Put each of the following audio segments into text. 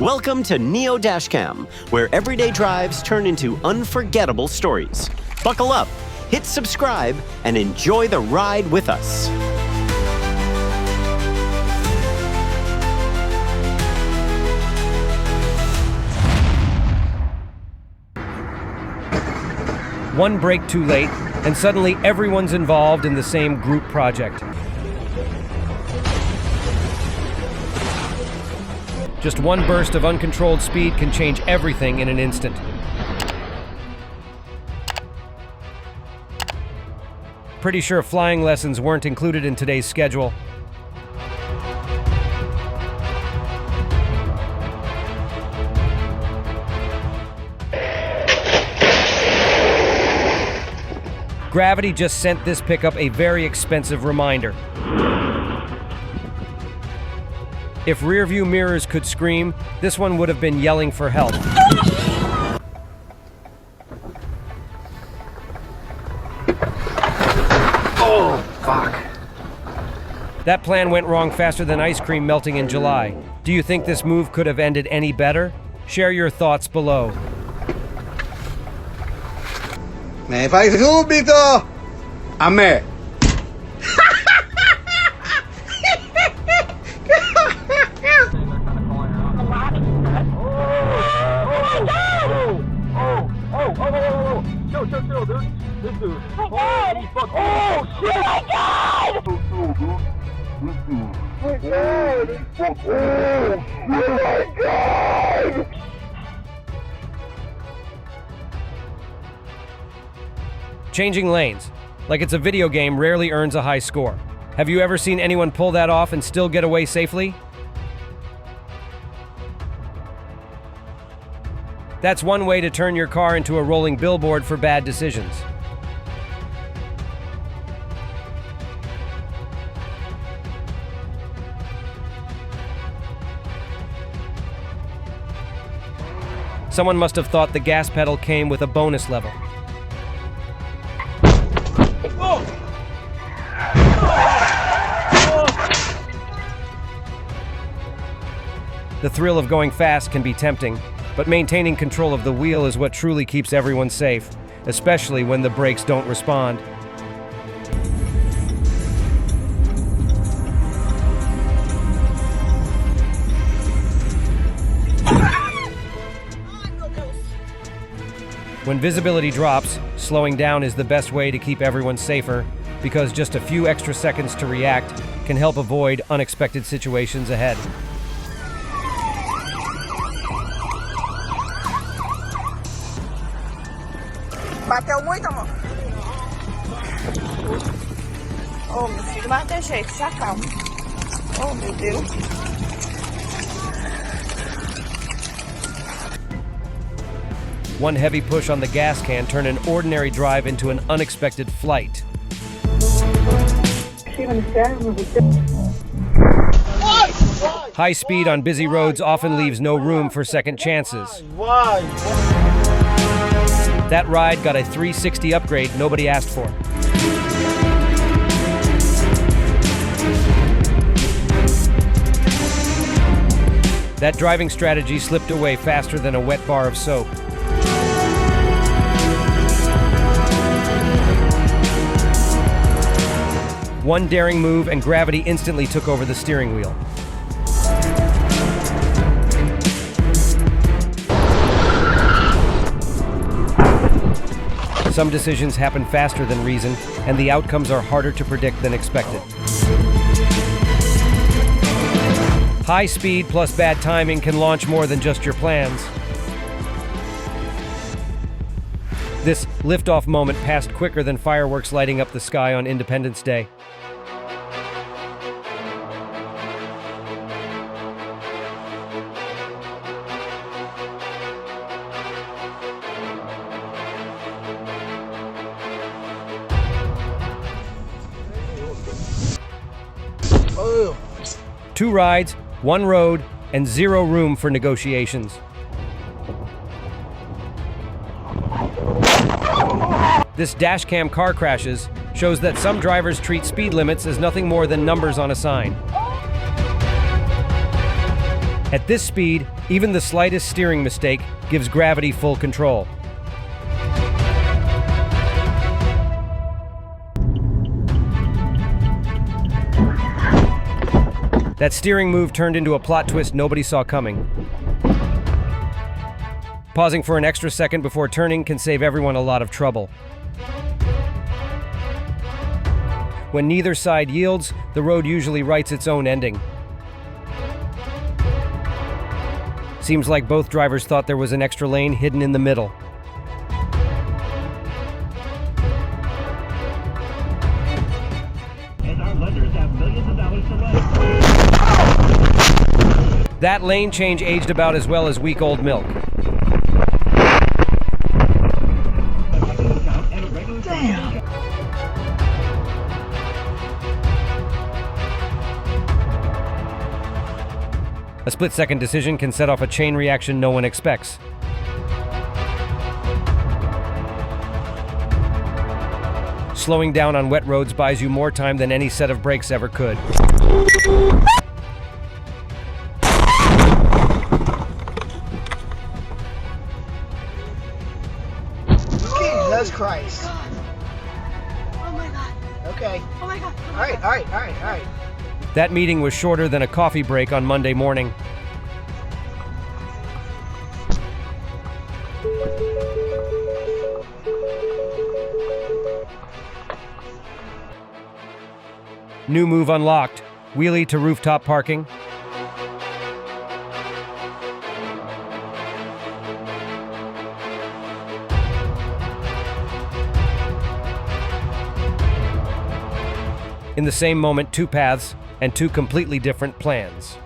Welcome to Neo Dashcam, where everyday drives turn into unforgettable stories. Buckle up, hit subscribe, and enjoy the ride with us. One break too late, and suddenly everyone's involved in the same group project. Just one burst of uncontrolled speed can change everything in an instant. Pretty sure flying lessons weren't included in today's schedule. Gravity just sent this pickup a very expensive reminder. If rearview mirrors could scream, this one would have been yelling for help. Oh, fuck. That plan went wrong faster than ice cream melting in July. Do you think this move could have ended any better? Share your thoughts below. Me fai subito a me. Chill, dude. This dude. Oh my God! Oh shit! My God! My God! Changing lanes, like it's a video game, rarely earns a high score. Have you ever seen anyone pull that off and still get away safely? That's one way to turn your car into a rolling billboard for bad decisions. Someone must have thought the gas pedal came with a bonus level. The thrill of going fast can be tempting, but maintaining control of the wheel is what truly keeps everyone safe, especially when the brakes don't respond. When visibility drops, slowing down is the best way to keep everyone safer, because just a few extra seconds to react can help avoid unexpected situations ahead. Bateu muito, amor? Oh, meu filho, mas tem jeito, se acalma. Oh, meu Deus. One heavy push on the gas can turned an ordinary drive into an unexpected flight. High speed on busy roads often leaves no room for second chances. That ride got a 360 upgrade nobody asked for. That driving strategy slipped away faster than a wet bar of soap. One daring move and gravity instantly took over the steering wheel. Some decisions happen faster than reason, and the outcomes are harder to predict than expected. High speed plus bad timing can launch more than just your plans. This liftoff moment passed quicker than fireworks lighting up the sky on Independence Day. Two rides, one road, and zero room for negotiations. This dashcam car crashes shows that some drivers treat speed limits as nothing more than numbers on a sign. At this speed, even the slightest steering mistake gives gravity full control. That steering move turned into a plot twist nobody saw coming. Pausing for an extra second before turning can save everyone a lot of trouble. When neither side yields, the road usually writes its own ending. Seems like both drivers thought there was an extra lane hidden in the middle. And our lenders have millions of dollars to lend. That lane change aged about as well as week-old milk. Damn. A split-second decision can set off a chain reaction no one expects. Slowing down on wet roads buys you more time than any set of brakes ever could. Jesus Christ. Oh my god. Okay. Oh my god. All right. That meeting was shorter than a coffee break on Monday morning. New move unlocked. Wheelie to rooftop parking. In the same moment, two paths and two completely different plans.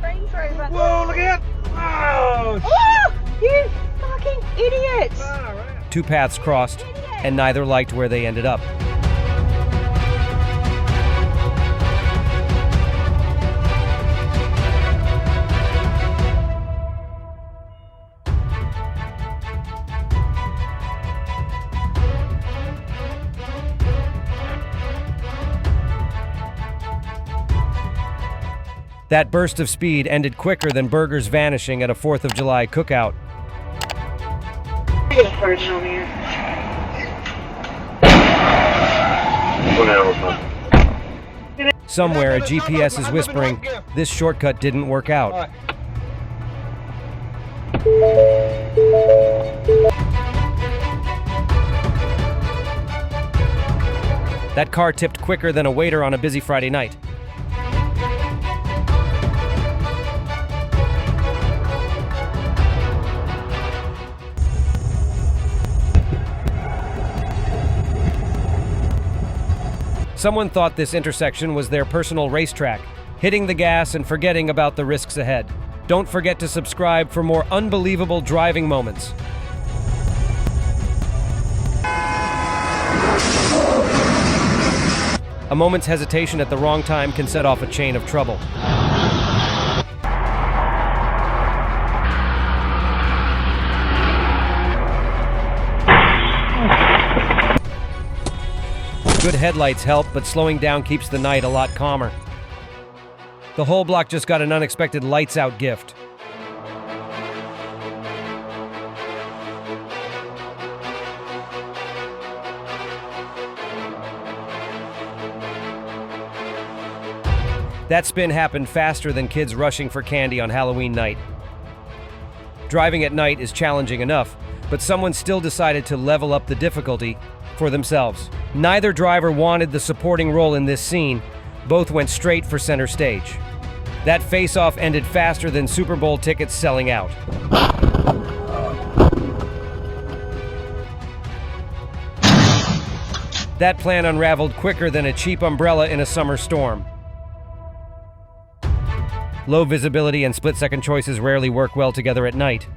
Range Rover. Whoa, look at that! Oh, Oh, you fucking idiots! all right. Two paths crossed, and neither liked where they ended up. That burst of speed ended quicker than burgers vanishing at a 4th of July cookout. Get a virgin on here. Somewhere, a GPS is whispering, this shortcut didn't work out. That car tipped quicker than a waiter on a busy Friday night. Someone thought this intersection was their personal racetrack, hitting the gas and forgetting about the risks ahead. Don't forget to subscribe for more unbelievable driving moments. A moment's hesitation at the wrong time can set off a chain of trouble. Good headlights help, but slowing down keeps the night a lot calmer. The whole block just got an unexpected lights-out gift. That spin happened faster than kids rushing for candy on Halloween night. Driving at night is challenging enough, but someone still decided to level up the difficulty for themselves. Neither driver wanted the supporting role in this scene. Both went straight for center stage. That face-off ended faster than Super Bowl tickets selling out. That plan unraveled quicker than a cheap umbrella in a summer storm. Low visibility and split-second choices rarely work well together at night.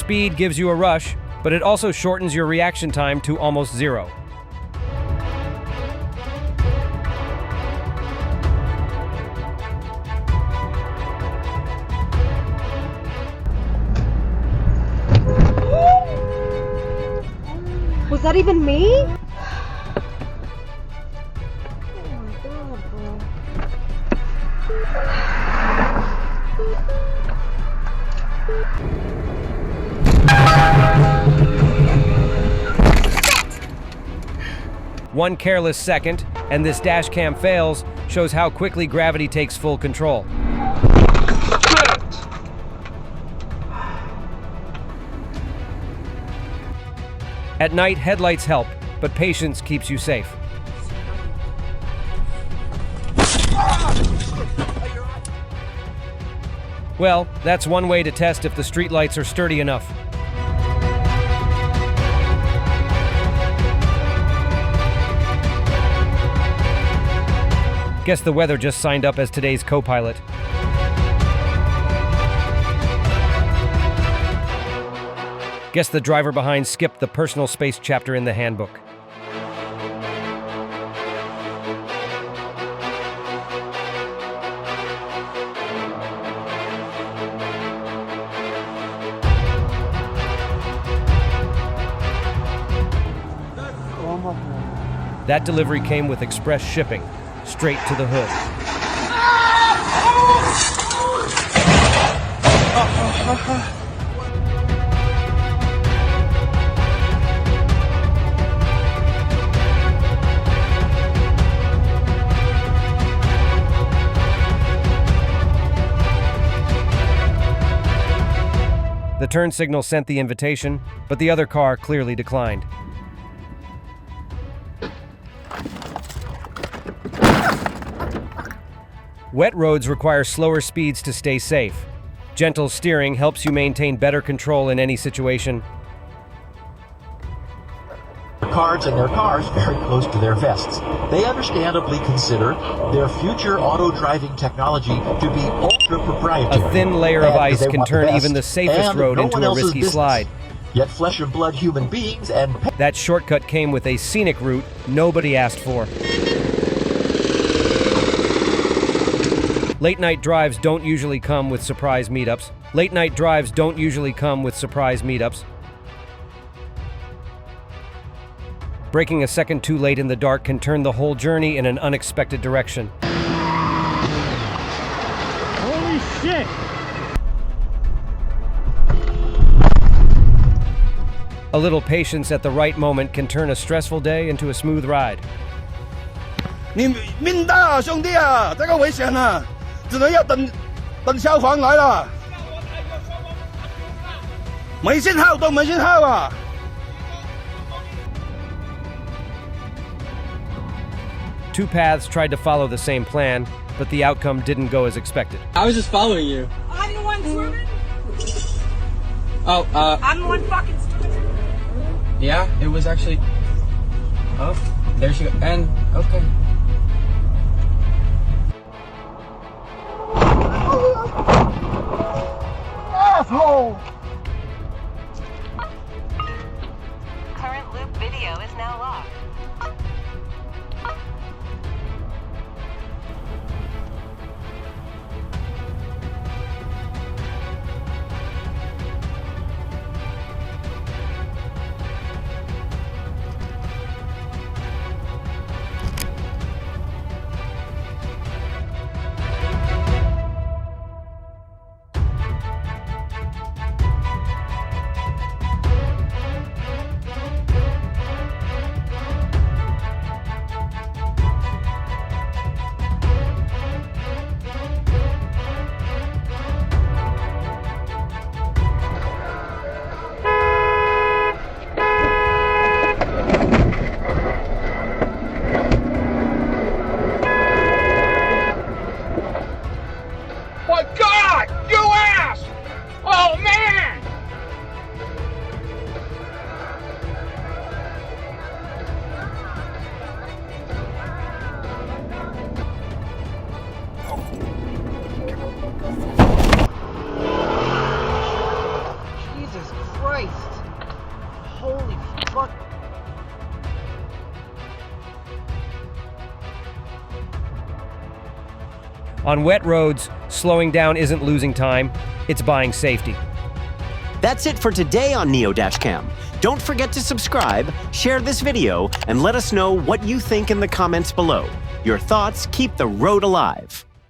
Speed gives you a rush, but it also shortens your reaction time to almost zero. Was that even me? Oh my god, bro. One careless second, and this dash cam fails, shows how quickly gravity takes full control. At night, headlights help, but patience keeps you safe. Well, that's one way to test if the streetlights are sturdy enough. Guess the weather just signed up as today's co-pilot. Guess the driver behind skipped the personal space chapter in the handbook. That delivery came with express shipping, straight to the hood. The turn signal sent the invitation, but the other car clearly declined. Wet roads require slower speeds to stay safe. Gentle steering helps you maintain better control in any situation. Cards and their cars very close to their vests. They understandably consider their future auto-driving technology to be ultra-proprietary. A thin layer of ice can turn even the safest road into a risky slide. Yet flesh and blood human beings and... That shortcut came with a scenic route nobody asked for. Late night drives don't usually come with surprise meetups. Late night drives don't usually come with surprise meetups. Braking a second too late in the dark can turn the whole journey in an unexpected direction. Holy shit! A little patience at the right moment can turn a stressful day into a smooth ride. 你命大啊，兄弟啊，这个危险啊，只能要等消防来了。没信号都没信号啊！ Two paths tried to follow the same plan, but the outcome didn't go as expected. I was just following you. I'm the one swimming? Oh, I'm the one fucking swimming? yeah, it was actually... Oh, there she goes. And, okay. Asshole! Current loop video is now locked. My God! You ass! Oh, man! Jesus Christ! Holy fuck! On wet roads, slowing down isn't losing time, it's buying safety. That's it for today on Neo Dashcam. Don't forget to subscribe, share this video, and let us know what you think in the comments below. Your thoughts keep the road alive.